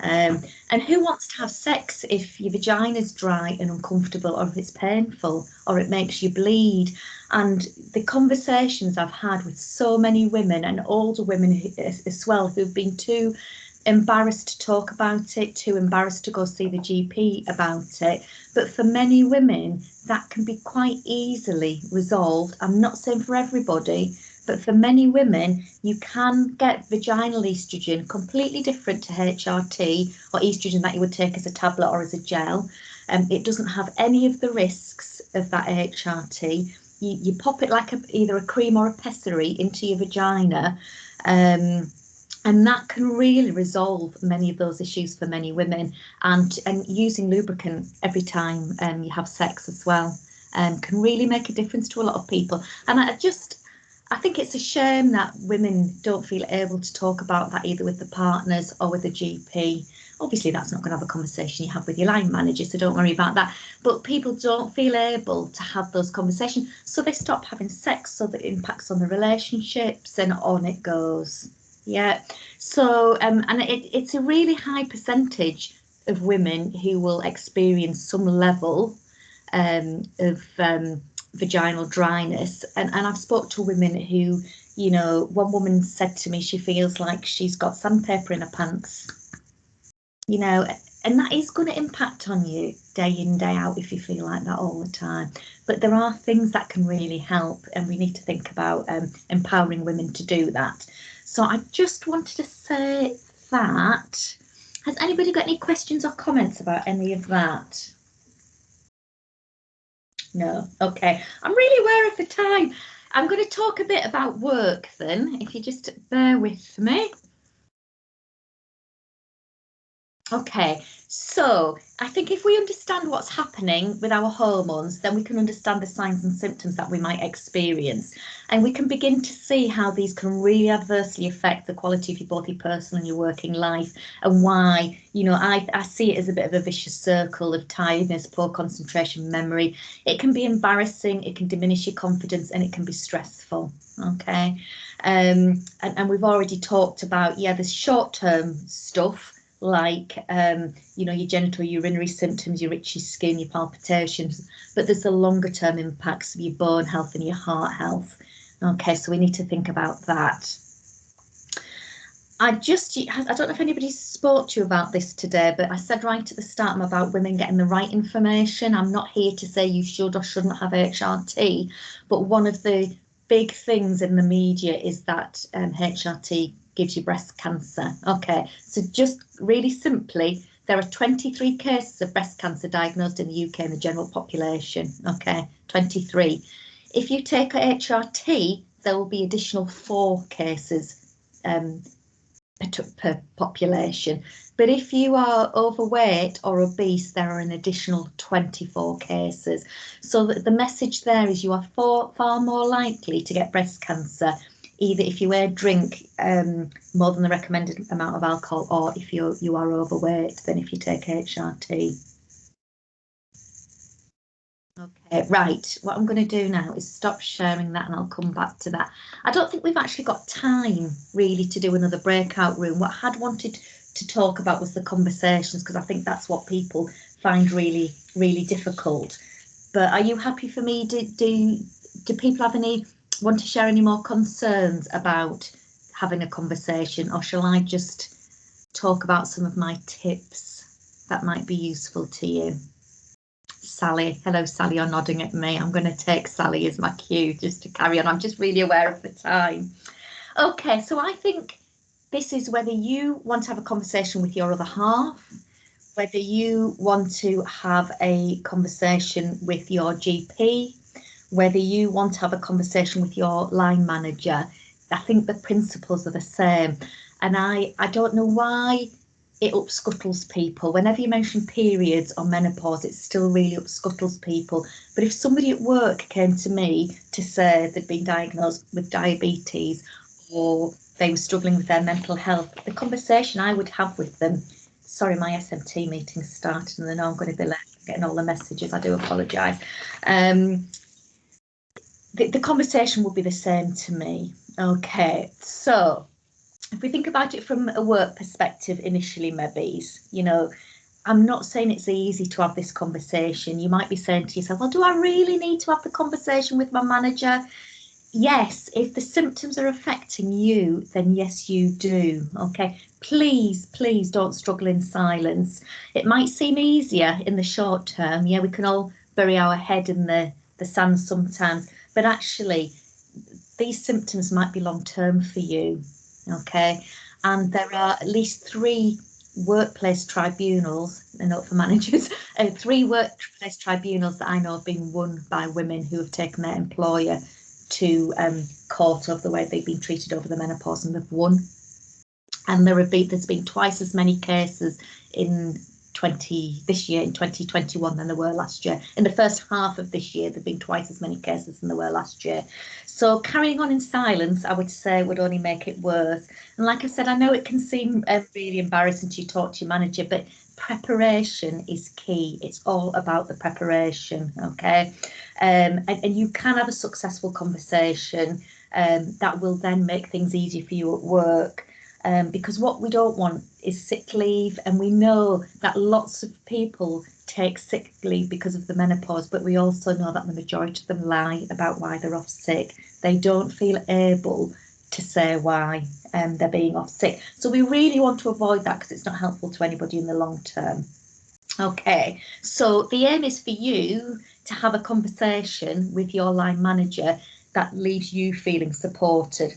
And who wants to have sex if your vagina is dry and uncomfortable, or if it's painful, or it makes you bleed? And the conversations I've had with so many women, and older women as well, who've been too embarrassed to talk about it, too embarrassed to go see the GP about it. But for many women, that can be quite easily resolved. I'm not saying for everybody, but for many women, you can get vaginal estrogen, completely different to HRT or estrogen that you would take as a tablet or as a gel. It doesn't have any of the risks of that HRT. You pop it like either a cream or a pessary into your vagina, and that can really resolve many of those issues for many women. And using lubricant every time you have sex as well can really make a difference to a lot of people. And I think it's a shame that women don't feel able to talk about that either with the partners or with the GP. Obviously, that's not going to have a conversation you have with your line manager, so don't worry about that. But people don't feel able to have those conversations, so they stop having sex, so that it impacts on the relationships, and on it goes. Yeah. So, and it's a really high percentage of women who will experience some level of vaginal dryness, and I've spoke to women who, you know, one woman said to me she feels like she's got sandpaper in her pants, you know, and that is going to impact on you day in, day out if you feel like that all the time. But there are things that can really help, and we need to think about empowering women to do that. So I just wanted to say that. Has anybody got any questions or comments about any of that? No. Okay. I'm really aware of the time. I'm going to talk a bit about work then, if you just bear with me. Okay, so I think if we understand what's happening with our hormones, then we can understand the signs and symptoms that we might experience, and we can begin to see how these can really adversely affect the quality of both your personal and your working life, and why, you know, I see it as a bit of a vicious circle of tiredness, poor concentration, memory. It can be embarrassing, it can diminish your confidence, and it can be stressful. Okay, and we've already talked about, yeah, the short-term stuff like, you know, your genital urinary symptoms, your itchy skin, your palpitations, but there's the longer term impacts of your bone health and your heart health. Okay, so we need to think about that. I don't know if anybody spoke to you about this today, but I said right at the start about women getting the right information. I'm not here to say you should or shouldn't have HRT, but one of the big things in the media is that HRT gives you breast cancer. Okay, so just really simply, there are 23 cases of breast cancer diagnosed in the UK in the general population. Okay, 23. If you take a HRT, there will be additional 4 cases per population, but if you are overweight or obese, there are an additional 24 cases. So the message there is you are far more likely to get breast cancer, either if you drink more than the recommended amount of alcohol, or if you are overweight, than if you take HRT. Okay, right, what I'm going to do now is stop sharing that and I'll come back to that. I don't think we've actually got time really to do another breakout room. What I had wanted to talk about was the conversations, because I think that's what people find really, really difficult. But are you happy for me? Do people have want to share any more concerns about having a conversation, or shall I just talk about some of my tips that might be useful to you? Sally, hello Sally, you're nodding at me. I'm going to take Sally as my cue just to carry on. I'm just really aware of the time. Okay, so I think this is whether you want to have a conversation with your other half, whether you want to have a conversation with your GP, whether you want to have a conversation with your line manager. I think the principles are the same, and I don't know why it upscuttles people. Whenever you mention periods or menopause, it still really upscuttles people. But if somebody at work came to me to say they'd been diagnosed with diabetes, or they were struggling with their mental health, the conversation I would have with them, sorry, my SMT meeting started and I know I'm going to be late getting all the messages, I do apologise. The conversation would be the same to me. Okay, so if we think about it from a work perspective initially, maybe, you know, I'm not saying it's easy to have this conversation. You might be saying to yourself, well, do I really need to have the conversation with my manager? Yes, if the symptoms are affecting you, then yes, you do. Okay, please don't struggle in silence. It might seem easier in the short term. Yeah, we can all bury our head in the sand sometimes, but actually these symptoms might be long term for you. Okay, and there are at least 3 workplace tribunals, and not for managers, 3 workplace tribunals that I know have been won by women who have taken their employer to court over the way they've been treated over the menopause, and they've won. And there's been twice as many cases in this year in 2021 than there were last year. In the first half of this year, there've been twice as many cases than there were last year. So carrying on in silence, I would say, would only make it worse. And like I said, I know it can seem really embarrassing to talk to your manager, but preparation is key. It's all about the preparation, okay? And you can have a successful conversation that will then make things easier for you at work. Because what we don't want is sick leave, and we know that lots of people take sick leave because of the menopause, but we also know that the majority of them lie about why they're off sick. They don't feel able to say why they're being off sick. So we really want to avoid that because it's not helpful to anybody in the long term. Okay, so the aim is for you to have a conversation with your line manager that leaves you feeling supported.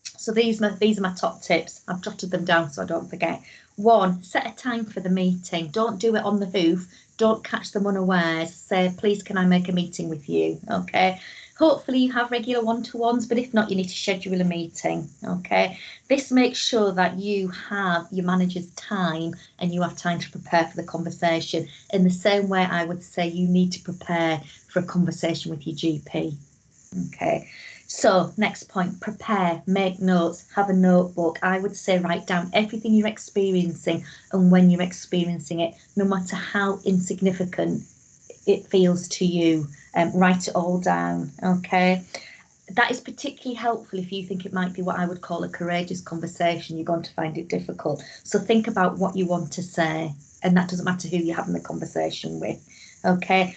So these are my top tips. I've jotted them down so I don't forget. 1, set a time for the meeting. Don't do it on the hoof. Don't catch them unawares. Say, please, can I make a meeting with you? Okay. Hopefully you have regular one-to-ones, but if not, you need to schedule a meeting. Okay. This makes sure that you have your manager's time and you have time to prepare for the conversation. In the same way, I would say you need to prepare for a conversation with your GP. Okay. So next point, prepare, make notes, have a notebook. I would say write down everything you're experiencing and when you're experiencing it, no matter how insignificant it feels to you. Write it all down, okay? that is particularly helpful if you think it might be what I would call a courageous conversation. You're going to find it difficult. So think about what you want to say, and that doesn't matter who you're having the conversation with. Okay.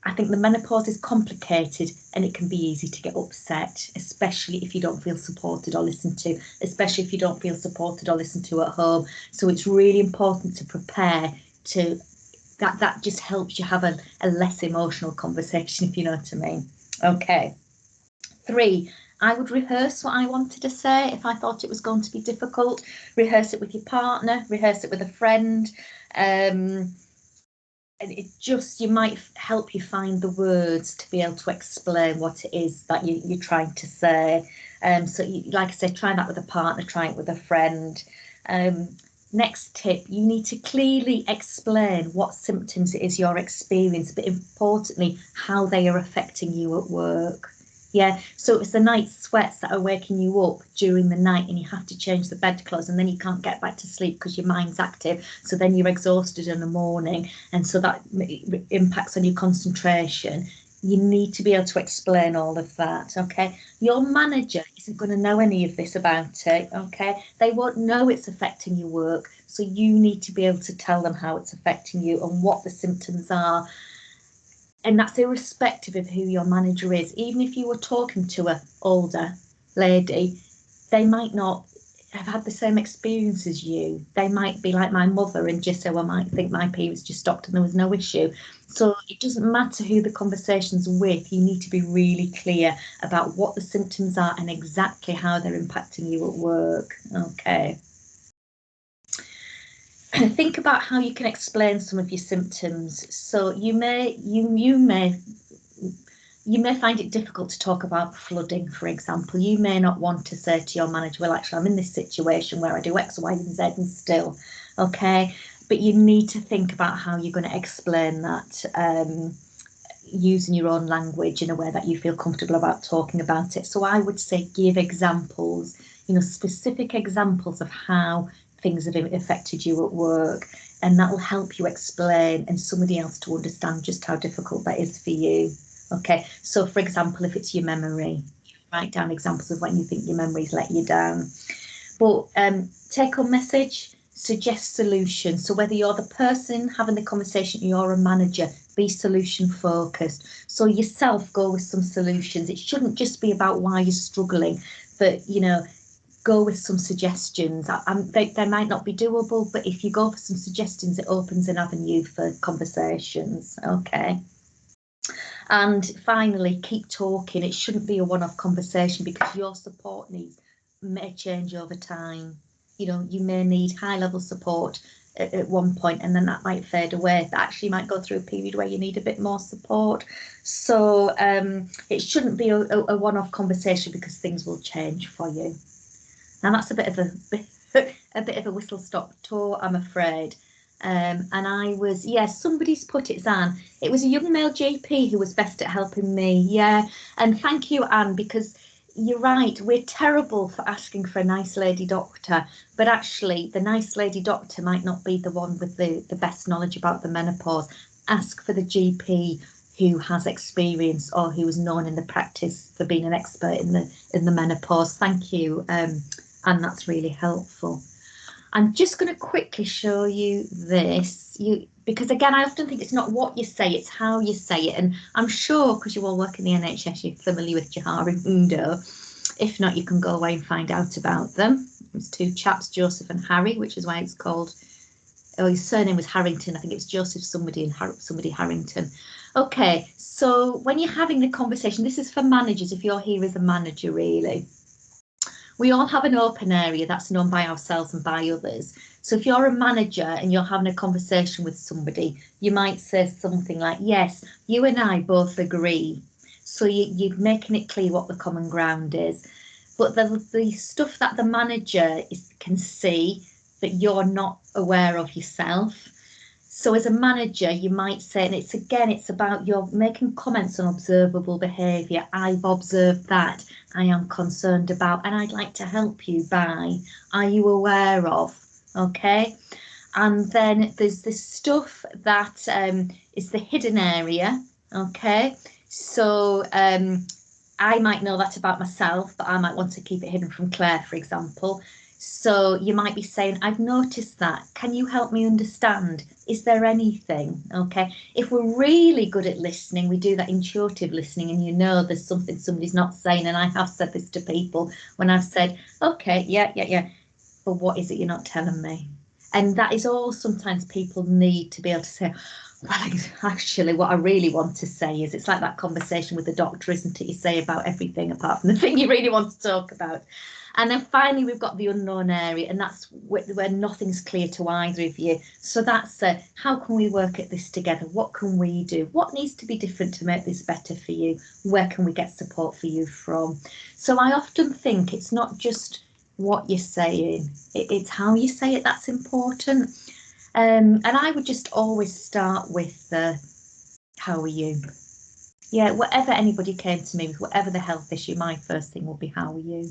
I think the menopause is complicated and it can be easy to get upset, especially if you don't feel supported or listened to, especially if you don't feel supported or listened to at home. So it's really important to prepare to that just helps you have a less emotional conversation, if you know what I mean. Okay. 3, I would rehearse what I wanted to say if I thought it was going to be difficult. Rehearse it with your partner, rehearse it with a friend. And it just, you might help you find the words to be able to explain what it is that you're trying to say. So like I said, try that with a partner, try it with a friend. Next tip, you need to clearly explain what symptoms it is you're experiencing, but importantly, how they are affecting you at work. Yeah, so if it's the night sweats that are waking you up during the night and you have to change the bedclothes and then you can't get back to sleep because your mind's active, so then you're exhausted in the morning, and so that impacts on your concentration. You need to be able to explain all of that, okay? Your manager isn't going to know any of this about it, okay? They won't know it's affecting your work, so you need to be able to tell them how it's affecting you and what the symptoms are. And that's irrespective of who your manager is. Even if you were talking to an older lady, they might not have had the same experience as you. They might be like my mother and just say, well, I might think my periods just stopped and there was no issue. So it doesn't matter who the conversation's with. You need to be really clear about what the symptoms are and exactly how they're impacting you at work. Okay. Think about how you can explain some of your symptoms. So you may find it difficult to talk about flooding, for example. You may not want to say to your manager, well, actually, I'm in this situation where I do X, Y, and Z and still, okay? But you need to think about how you're going to explain that using your own language in a way that you feel comfortable about talking about it. So I would say give examples, specific examples of how things have affected you at work, and that will help you explain and somebody else to understand just how difficult that is for you. Okay, so for example, if it's your memory, write down examples of when you think your memory's let you down. But take home message, suggest solutions. So whether you're the person having the conversation, you're a manager, be solution focused. So yourself, go with some solutions. It shouldn't just be about why you're struggling, but go with some suggestions. They might not be doable, but if you go for some suggestions, it opens an avenue for conversations. Okay. And finally, keep talking. It shouldn't be a one-off conversation because your support needs may change over time. You may need high-level support at one point, and then that might fade away. That actually might go through a period where you need a bit more support. So it shouldn't be a one-off conversation because things will change for you. Now that's a bit of a whistle-stop tour, I'm afraid. And I was, somebody's put it, Anne. It was a young male GP who was best at helping me. Yeah, and thank you, Anne, because you're right. We're terrible for asking for a nice lady doctor, but actually the nice lady doctor might not be the one with the best knowledge about the menopause. Ask for the GP who has experience or who is known in the practice for being an expert in the menopause. Thank you, and that's really helpful. I'm just going to quickly show you this, because again, I often think it's not what you say, it's how you say it. And I'm sure because you all work in the NHS, you're familiar with Jahari Undo. If not, you can go away and find out about them. There's 2 chaps, Joseph and Harry, which is why it's called, his surname was Harrington. I think it was Joseph somebody and somebody Harrington. Okay, so when you're having the conversation, this is for managers, if you're here as a manager, really. We all have an open area that's known by ourselves and by others. So if you're a manager and you're having a conversation with somebody, you might say something like, yes, you and I both agree. So you're making it clear what the common ground is. But the stuff that the manager can see that you're not aware of yourself. So as a manager, you might say, and it's about you're making comments on observable behaviour. I've observed that. I am concerned about, and I'd like to help you by. Are you aware of? Okay. And then there's this stuff that is the hidden area. Okay. So I might know that about myself, but I might want to keep it hidden from Claire, for example. So you might be saying, I've noticed that. Can you help me understand? Is there anything? Okay. If we're really good at listening, we do that intuitive listening, and you know there's something somebody's not saying. And I have said this to people when I've said, okay, yeah. But what is it you're not telling me? And that is all sometimes people need to be able to say, well, actually, what I really want to say is, it's like that conversation with the doctor, isn't it? You say about everything apart from the thing you really want to talk about. And then finally, we've got the unknown area, and that's where nothing's clear to either of you. So that's how can we work at this together? What can we do? What needs to be different to make this better for you? Where can we get support for you from? So I often think it's not just what you're saying, it's how you say it that's important. And I would just always start with how are you? Yeah, whatever anybody came to me with, whatever the health issue, my first thing will be, how are you?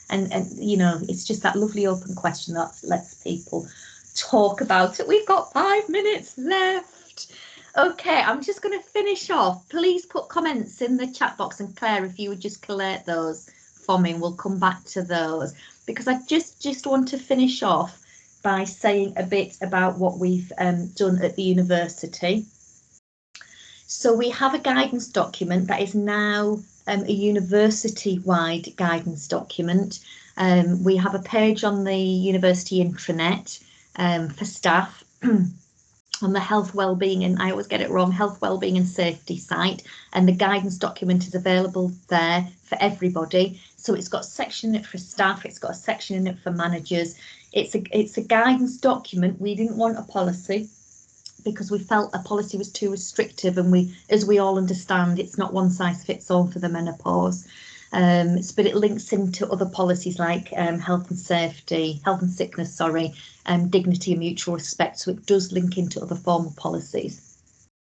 And you know, it's just that lovely open question that lets people talk about it. We've got 5 minutes left. Okay, I'm just going to finish off. Please put comments in the chat box, and Claire, if you would just collate those for me, and we'll come back to those, because I just want to finish off by saying a bit about what we've done at the university. So we have a guidance document that is now a university-wide guidance document. We have a page on the university intranet for staff on the health, wellbeing, and I always get it wrong, health, wellbeing and safety site, and the guidance document is available there for everybody. So it's got a section in it for staff, it's got a section in it for managers. It's a guidance document. We didn't want a policy because we felt a policy was too restrictive, and as we all understand, it's not one size fits all for the menopause. But it links into other policies like health and sickness, dignity and mutual respect. So it does link into other formal policies.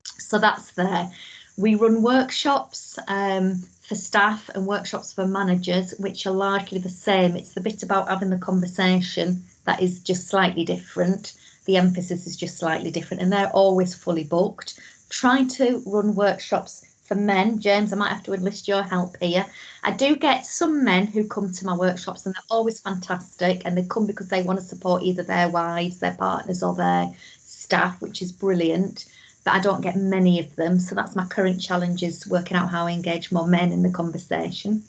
So that's there. We run workshops for staff and workshops for managers, which are largely the same. It's the bit about having the conversation that is just slightly different. The emphasis is just slightly different, and they're always fully booked. Trying to run workshops for men. James, I might have to enlist your help here. I do get some men who come to my workshops, and they're always fantastic, and they come because they want to support either their wives, their partners, or their staff, which is brilliant. But I don't get many of them, so that's my current challenge, is working out how I engage more men in the conversation.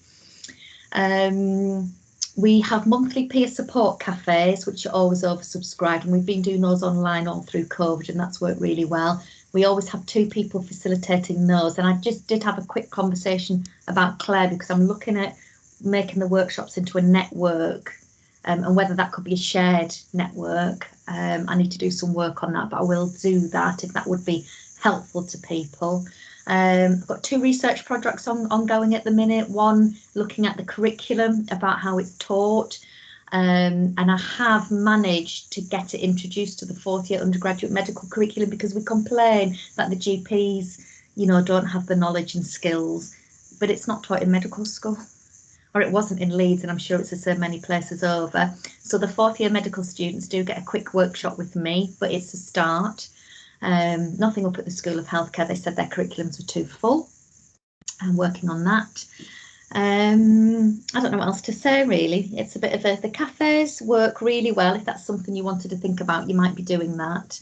We have monthly peer support cafes, which are always oversubscribed, and we've been doing those online all through COVID, and that's worked really well. We always have 2 people facilitating those, and I just did have a quick conversation about Claire, because I'm looking at making the workshops into a network, and whether that could be a shared network. I need to do some work on that, but I will do that if that would be helpful to people. I've got 2 research projects ongoing at the minute. One looking at the curriculum, about how it's taught, and I have managed to get it introduced to the 4th year undergraduate medical curriculum, because we complain that the GPs, you know, don't have the knowledge and skills, but it's not taught in medical school, or it wasn't in Leeds, and I'm sure it's the same many places over. So the 4th year medical students do get a quick workshop with me, but it's a start. Nothing up at the School of Healthcare. They said their curriculums were too full. I'm working on that. I don't know what else to say, really. It's a bit of the cafes work really well. If that's something you wanted to think about, you might be doing that.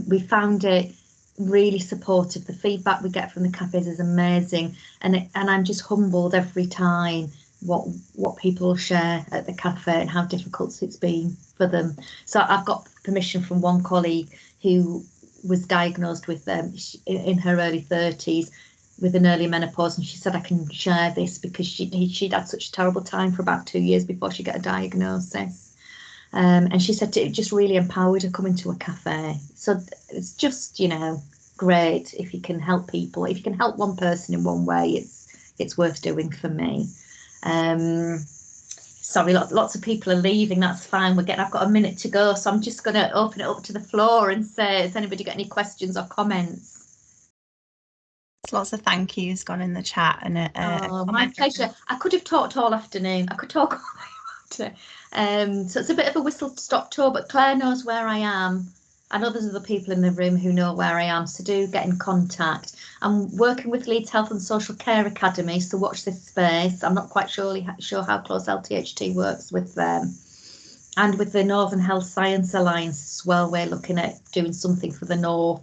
We found it really supportive. The feedback we get from the cafes is amazing, and I'm just humbled every time what people share at the cafe and how difficult it's been for them. So I've got permission from one colleague who was diagnosed with in her early 30s with an early menopause, and she said, I can share this because she'd had such a terrible time for about 2 years before she got a diagnosis. And she said it just really empowered her coming to a cafe. So it's just, you know, great if you can help people. If you can help one person in one way, it's worth doing for me. Sorry, lots of people are leaving. That's fine. I've got a minute to go, so I'm just going to open it up to the floor and say, has anybody got any questions or comments? Lots of thank yous gone in the chat, and my pleasure. I could have talked all afternoon. I could talk all afternoon. So it's a bit of a whistle-stop tour, but Claire knows where I am. I know there's other people in the room who know where I am, so do get in contact. I'm working with Leeds Health and Social Care Academy, so watch this space. I'm not quite sure how close LTHT works with them. And with the Northern Health Science Alliance as well, we're looking at doing something for the North.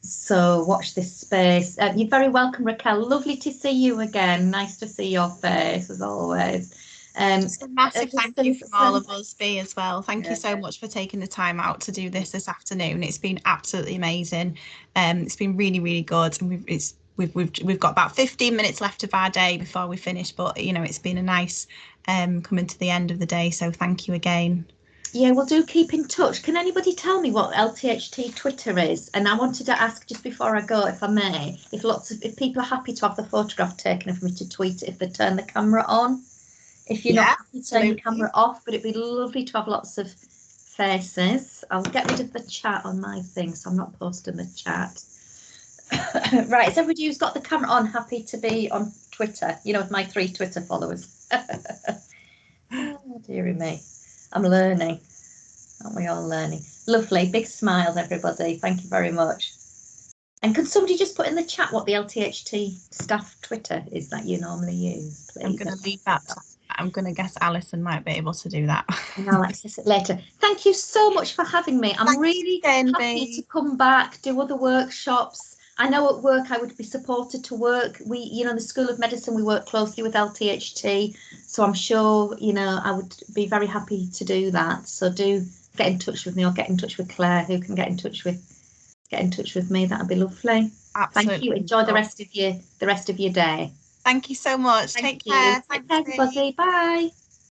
So watch this space. You're very welcome, Raquel. Lovely to see you again. Nice to see your face as always. Just a massive thank you from all of us, B, as well. Thank you so much for taking the time out to do this afternoon. It's been absolutely amazing. It's been really, really good, and we've got about 15 minutes left of our day before we finish. But you know, it's been a nice coming to the end of the day. So thank you again. Yeah, well, do keep in touch. Can anybody tell me what LTHT Twitter is? And I wanted to ask just before I go, if I may, if people are happy to have the photograph taken of me to tweet it, if they turn the camera on. If you're not happy, turn your camera off, but it'd be lovely to have lots of faces. I'll get rid of the chat on my thing, so I'm not posting the chat. Right, is everybody who's got the camera on happy to be on Twitter? You know, with my 3 Twitter followers. Oh, dearie me. I'm learning. Aren't we all learning? Lovely. Big smiles, everybody. Thank you very much. And can somebody just put in the chat what the LTHT staff Twitter is that you normally use, please? I'm going to leave that. I'm going to guess Alison might be able to do that. And I'll access it later. Thank you so much for having me. I'm really happy to come back, do other workshops. I know at work I would be supported to work. We, you know, the School of Medicine, we work closely with LTHT. So I'm sure, you know, I would be very happy to do that. So do get in touch with me, or get in touch with Claire, who can get in touch with me. That'd be lovely. Absolutely. Thank you. Enjoy the rest of your day. Thank you so much. Take care. Take care, everybody. Bye.